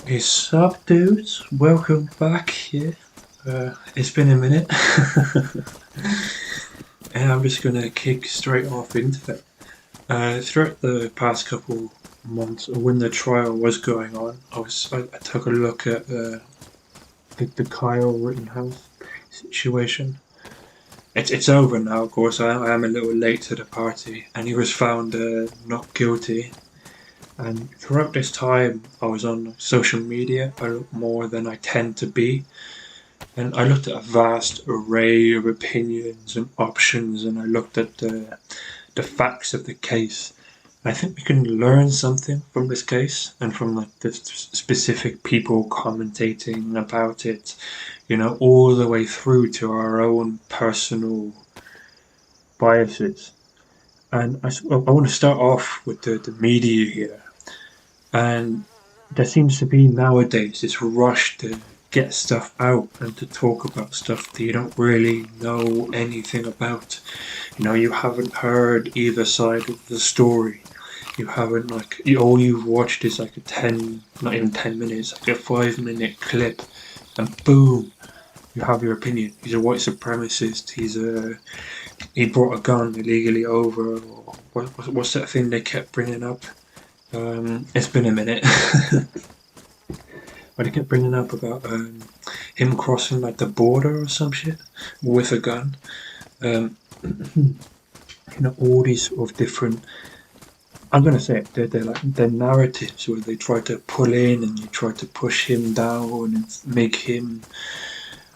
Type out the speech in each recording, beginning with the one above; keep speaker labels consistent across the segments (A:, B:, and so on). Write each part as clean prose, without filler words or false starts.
A: What's up, dudes? Welcome back. It's been a minute, and I'm just gonna kick straight off into it. Throughout the past couple months, when the trial was going on, I took a look at the Kyle Rittenhouse situation. It's over now, of course. I am a little late to the party, and he was found not guilty. And throughout this time, I was on social media a lot more than I tend to be. And I looked at a vast array of opinions and options, and I looked at the facts of the case. I think we can learn something from this case and from like the specific people commentating about it, all the way through to our own personal biases. And I want to start off with the media here. And there seems to be nowadays this rush to get stuff out and to talk about stuff that you don't really know anything about. You haven't heard either side of the story. You haven't all you've watched is like a 10, not even 10 minutes, like a 5 minute clip, and boom, you have your opinion. He's a white supremacist. He brought a gun illegally over. Or what's that thing they kept bringing up? It's been a minute. But they kept bringing up about him crossing like the border or some shit with a gun. Um, all these sort of different. I'm gonna say it. They're narratives where they try to pull in and you try to push him down and make him.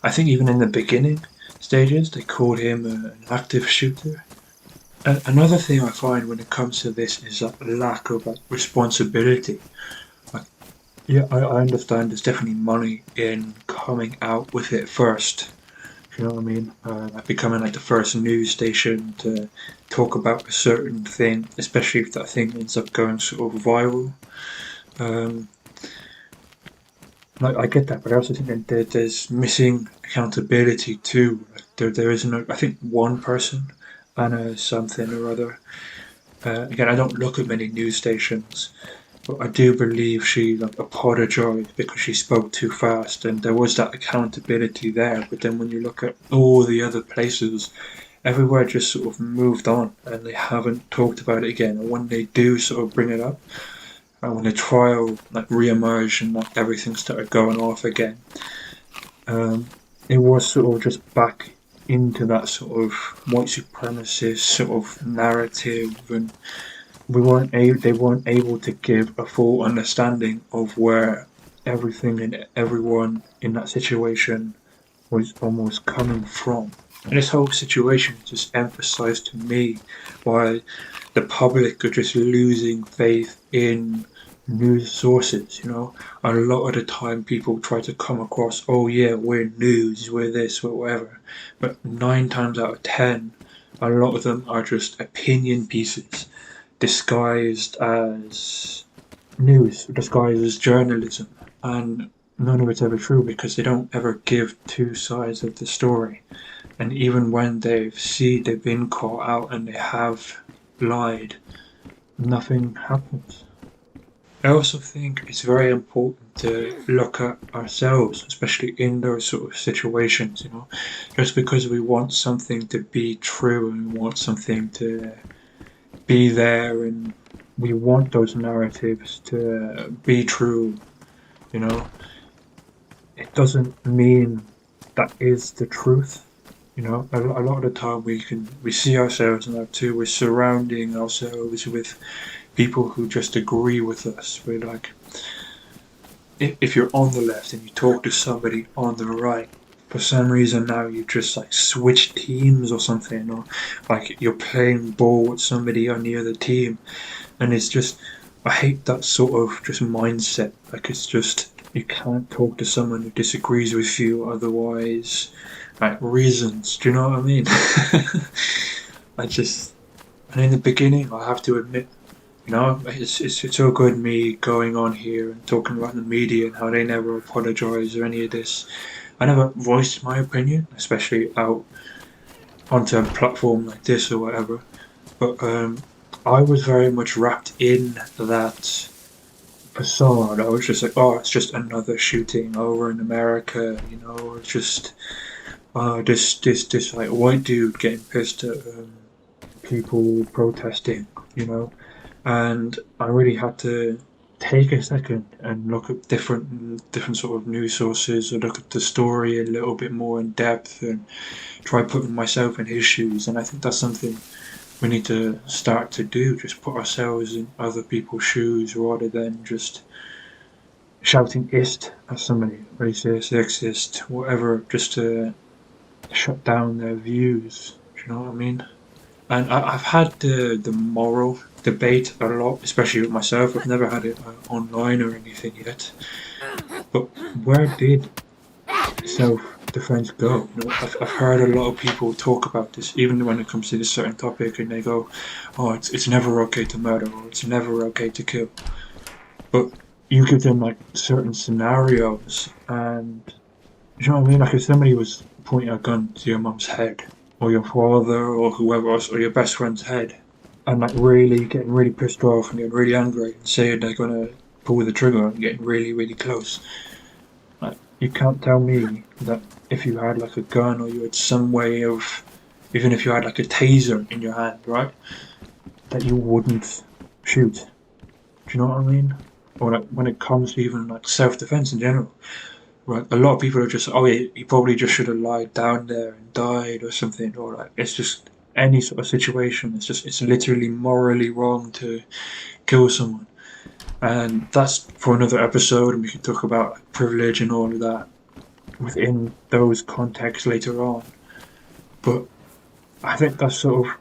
A: I think even in the beginning stages they called him an active shooter. Another thing I find when it comes to this is that lack of responsibility. Like, yeah, I understand there's definitely money in coming out with it first. You know what I mean? Like becoming like the first news station to talk about a certain thing, especially if that thing ends up going sort of viral. Um, like I get that, but I also think that there's missing accountability too. Like there is no, I think one person, Anna something or other. Again, I don't look at many news stations, but I do believe she apologised because she spoke too fast, and there was that accountability there. But then when you look at all the other places, everywhere just sort of moved on, and they haven't talked about it again. And when they do sort of bring it up, and when the trial re-emerged and everything started going off again, um, it was sort of just back into that sort of white supremacist sort of narrative, and they weren't able to give a full understanding of where everything and everyone in that situation was almost coming from. And this whole situation just emphasized to me why the public are just losing faith in news sources. A lot of the time people try to come across, oh yeah, we're news, we're this, we're whatever. But 9 times out of 10, a lot of them are just opinion pieces disguised as news, disguised as journalism. And none of it's ever true because they don't ever give two sides of the story. And even when they've been caught out and they have lied, nothing happens. I also think it's very important to look at ourselves, especially in those sort of situations. Just because we want something to be true and we want something to be there and we want those narratives to be true, you know, it doesn't mean that is the truth. A lot of the time we see ourselves in that too. We're surrounding ourselves with people who just agree with us. We're like, if you're on the left and you talk to somebody on the right, for some reason now you just switch teams or something, or like you're playing ball with somebody on the other team, and it's just I hate that sort of just mindset. Like it's just you can't talk to someone who disagrees with you, otherwise, reasons. Do you know what I mean? I just and in the beginning, I have to admit, it's all good me going on here and talking about the media and how they never apologise or any of this. I never voiced my opinion, especially out onto a platform like this or whatever. But I was very much wrapped in that facade. I was just like, oh, it's just another shooting over in America, it's just this like white dude getting pissed at people protesting, you know, and I really had to take a second and look at different sort of news sources, or look at the story a little bit more in depth, and try putting myself in his shoes. And I think that's something we need to start to do, just put ourselves in other people's shoes rather than just shouting ist at somebody, racist, sexist, whatever, just to shut down their views. Do you know what I mean? And I've had the moral debate a lot, especially with myself. I've never had it online or anything yet. But where did self-defense go? I've heard a lot of people talk about this, even when it comes to this certain topic, and they go, "Oh, it's never okay to murder, or it's never okay to kill." But you give them like certain scenarios, and you know what I mean? Like if somebody was pointing a gun to your mum's head, or your father, or whoever else, or your best friend's head, and like really getting really pissed off and getting really angry and saying they're gonna pull the trigger and getting really, really close. Like you can't tell me that if you had like a gun, or you had some way of, even if you had like a taser in your hand, right, that you wouldn't shoot. Do you know what I mean? Or like when it comes to even like self-defense in general, right? A lot of people are just, oh yeah, he probably just should have lied down there and died or something, or like it's just any sort of situation. It's literally morally wrong to kill someone, and that's for another episode. And we can talk about like, privilege and all of that within those contexts later on. But I think that's sort of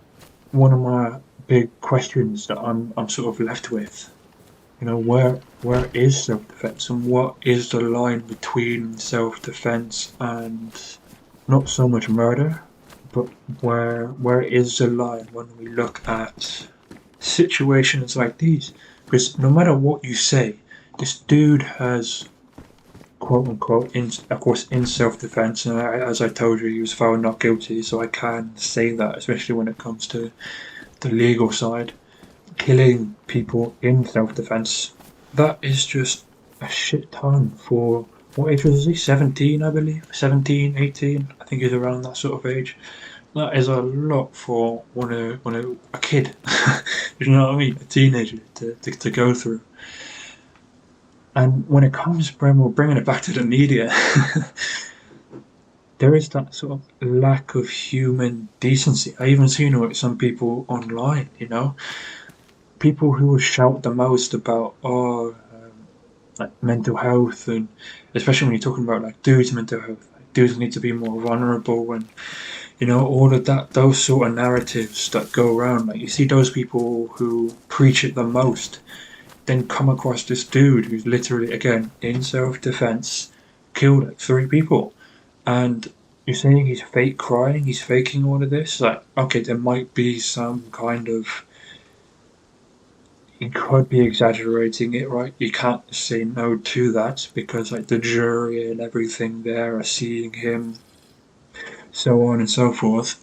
A: one of my big questions that I'm sort of left with. Where is self-defense, and what is the line between self-defense and not so much murder, but where is the line when we look at situations like these? Because no matter what you say, this dude has, quote unquote, of course, in self-defense, and as I told you, he was found not guilty, so I can say that, especially when it comes to the legal side. Killing people in self-defense, that is just a shit ton for, what age was he? 17, I believe. 17, 18. I think he's around that sort of age. That is a lot for a kid. You know what I mean? A teenager to go through. And when it comes, we're bringing it back to the media. There is that sort of lack of human decency. I even seen it with some people online, people who will shout the most about, like mental health, and especially when you're talking about like dudes' mental health, like, dudes need to be more vulnerable, and all of that, those sort of narratives that go around. Like you see those people who preach it the most, then come across this dude who's literally, again, in self-defense, killed like 3 people, and you're saying he's fake crying, he's faking all of this. Like, okay, there might be some kind of, he could be exaggerating it, right? You can't say no to that, because like the jury and everything there are seeing him, so on and so forth.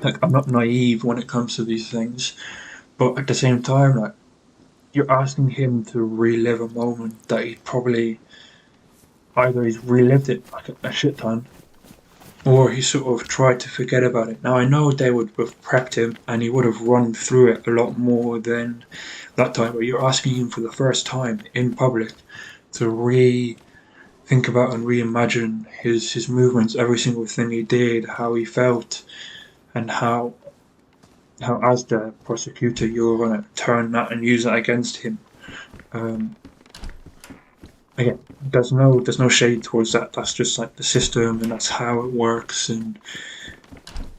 A: Like I'm not naive when it comes to these things, but at the same time, like you're asking him to relive a moment that he probably, either he's relived it like a shit ton, or he sort of tried to forget about it. Now I know they would have prepped him and he would have run through it a lot more than that time, but you're asking him for the first time in public to think about and reimagine his movements, every single thing he did, how he felt, and how as the prosecutor you're gonna turn that and use that against him. Um, Again, there's no shade towards that. That's just like the system, and that's how it works. And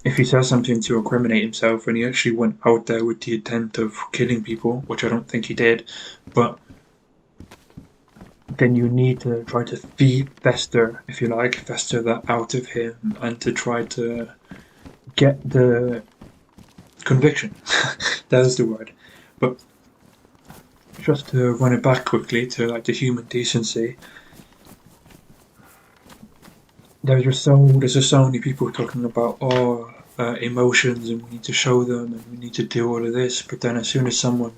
A: if he says something to incriminate himself, and he actually went out there with the intent of killing people, which I don't think he did, but then you need to try to fester, if you like, fester that out of him, and to try to get the conviction. That's the word. But just to run it back quickly to like the human decency, there's just so many people talking about, emotions, and we need to show them, and we need to do all of this. But then as soon as someone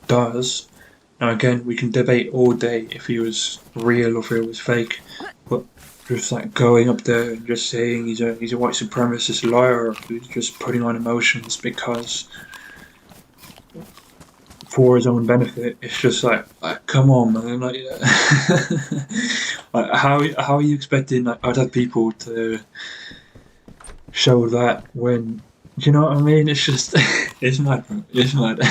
A: does, Now again, we can debate all day if he was real or if it was fake, but just like going up there and just saying he's a white supremacist liar who's just putting on emotions because for his own benefit, it's just like come on, man, like, like how are you expecting like other people to show that when you know what I mean? It's just it's mad, bro. It's mad.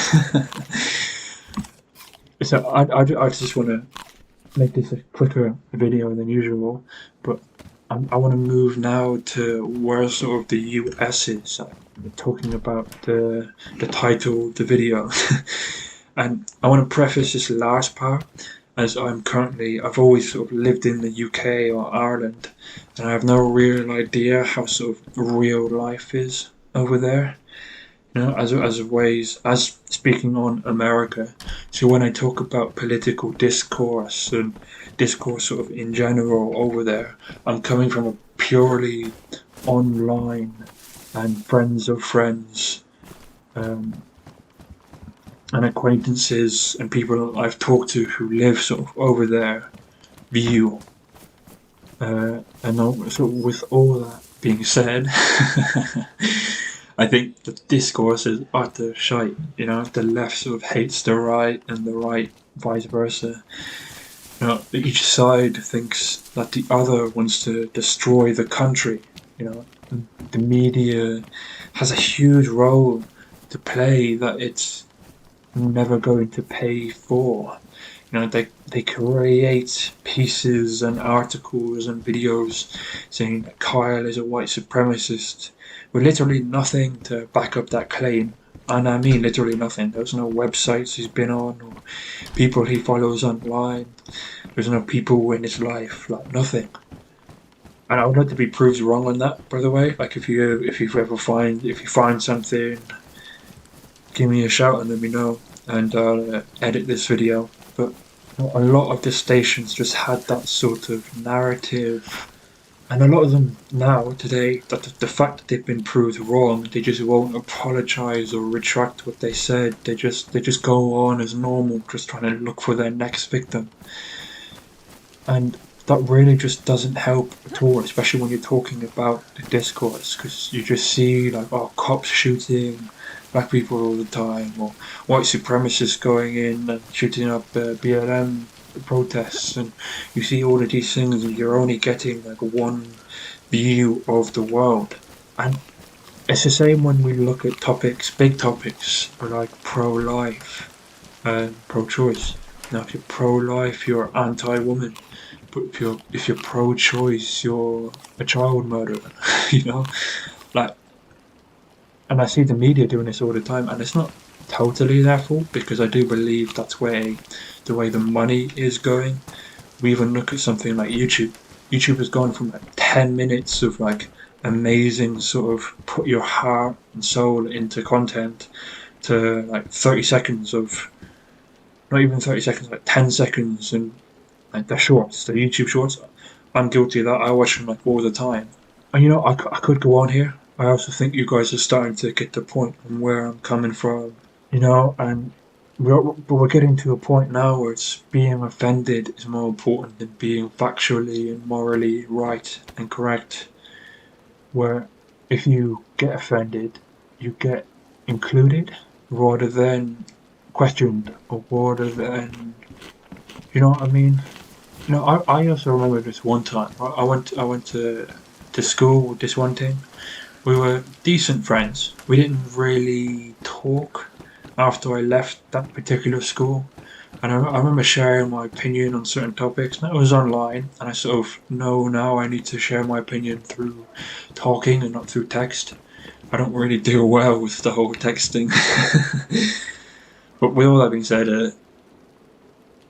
A: So I just want to make this a quicker video than usual, but I want to move now to where sort of the US is. Talking about the title of the video, and I want to preface this last part as I've always sort of lived in the UK or Ireland, and I have no real idea how sort of real life is over there. You know, as ways as speaking on America. So when I talk about political discourse and discourse sort of in general over there, I'm coming from a purely online and friends of friends um, and acquaintances and people I've talked to who live sort of over there view. And so with all that being said, I think the discourse is utter shite. You know, the left sort of hates the right and the right vice versa. You know, each side thinks that the other wants to destroy the country. You know, the media has a huge role to play that it's never going to pay for. You know, they create pieces and articles and videos saying that Kyle is a white supremacist with literally nothing to back up that claim. And I mean literally nothing. There's no websites he's been on or people he follows online. There's no people in his life, like nothing. And I would like to be proved wrong on that, by the way. Like if you find something, give me a shout and let me know, and I'll edit this video. But a lot of the stations just had that sort of narrative, and a lot of them now today, that the fact that they've been proved wrong, they just won't apologise or retract what they said. They just go on as normal, just trying to look for their next victim, and that really just doesn't help at all, especially when you're talking about the discourse, because you just see like, oh, cops shooting black people all the time, or white supremacists going in and shooting up BLM protests, and you see all of these things, and you're only getting like one view of the world. And it's the same when we look at topics, big topics, like pro-life and pro-choice. Now, if you're pro-life, you're anti-woman. But if you're pro-choice, you're a child murderer. You know, like, and I see the media doing this all the time, and it's not totally their fault because I do believe that's where the way the money is going. We even look at something like YouTube. YouTube has gone from like 10 minutes of like amazing sort of put your heart and soul into content to like 30 seconds of, not even 30 seconds, like 10 seconds, and like the shorts, the YouTube shorts. I'm guilty of that. I watch them like all the time. And you know, I could go on here. I also think you guys are starting to get the point on where I'm coming from. You know, and we're getting to a point now where it's being offended is more important than being factually and morally right and correct. Where if you get offended, you get included rather than questioned, or rather than, you know what I mean? You know, I also remember this one time. I went to school with this one team. We were decent friends. We didn't really talk after I left that particular school. And I remember sharing my opinion on certain topics. And it was online, and I sort of know now I need to share my opinion through talking and not through text. I don't really do well with the whole texting. But with all that being said,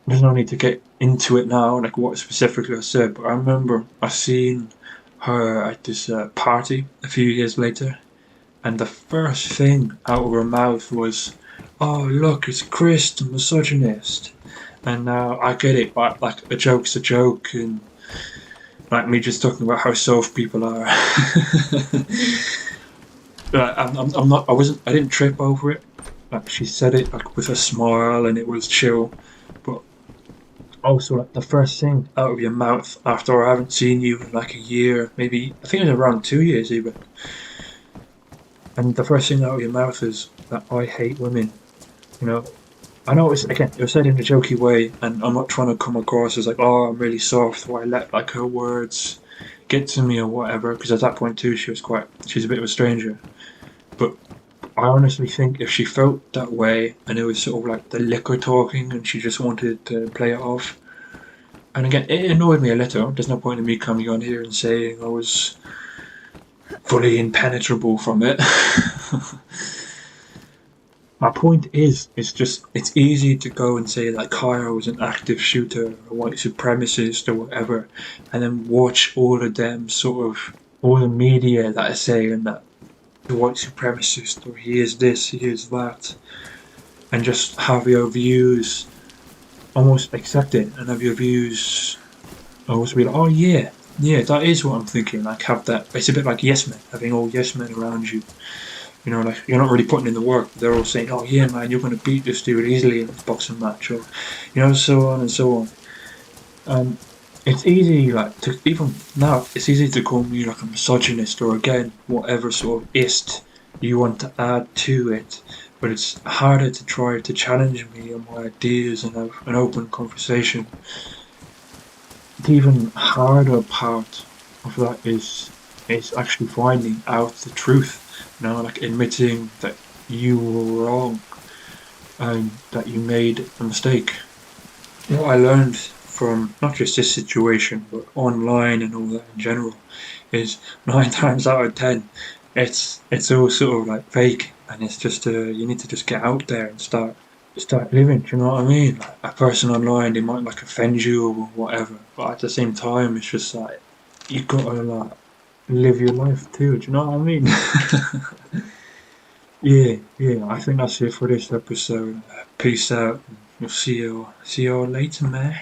A: there's no need to get into it now, like what specifically I said. But I remember I seen her at this party a few years later, and the first thing out of her mouth was, "Oh, look, it's Chris, the misogynist." And now I get it, but like a joke's a joke, and like me just talking about how soft people are. I'm not. I didn't trip over it. Like she said it like with a smile, and it was chill. also like the first thing out of your mouth after I haven't seen you in like a year, maybe I think it was around 2 years even, and the first thing out of your mouth is that I hate women. You know, I know it's again it was said in a jokey way, and I'm not trying to come across as like, oh, I'm really soft, or I let like her words get to me or whatever. Because at that point too, she's a bit of a stranger. But I honestly think if she felt that way, and it was sort of like the liquor talking, and she just wanted to play it off. And again, it annoyed me a little. There's no point in me coming on here and saying I was fully impenetrable from it. My point is, it's easy to go and say like Kyle was an active shooter, a white supremacist, or whatever, and then watch all of them sort of all the media that are saying that the white supremacist or he is this, he is that, and just have your views almost accept it and have your views almost be like, oh yeah, yeah, that is what I'm thinking. Like have that. It's a bit like yes men, having all yes men around you. You know, like you're not really putting in the work. They're all saying, "Oh yeah, man, you're going to beat this dude easily in this boxing match," or so on and so on. Um, it's easy, like to even now, it's easy to call me like a misogynist or again whatever sort of ist you want to add to it. But it's harder to try to challenge me on my ideas and have an open conversation. The even harder part of that is actually finding out the truth. Like admitting that you were wrong and that you made a mistake. What I learned from not just this situation but online and all that in general is 9 times out of 10 it's all sort of like fake, and it's just you need to just get out there and start living. Do you know what I mean? Like a person online, they might like offend you or whatever, but at the same time, it's just like you gotta like live your life too. Do you know what I mean? Yeah, yeah. I think that's it for this episode. Peace out. We'll see you later, man.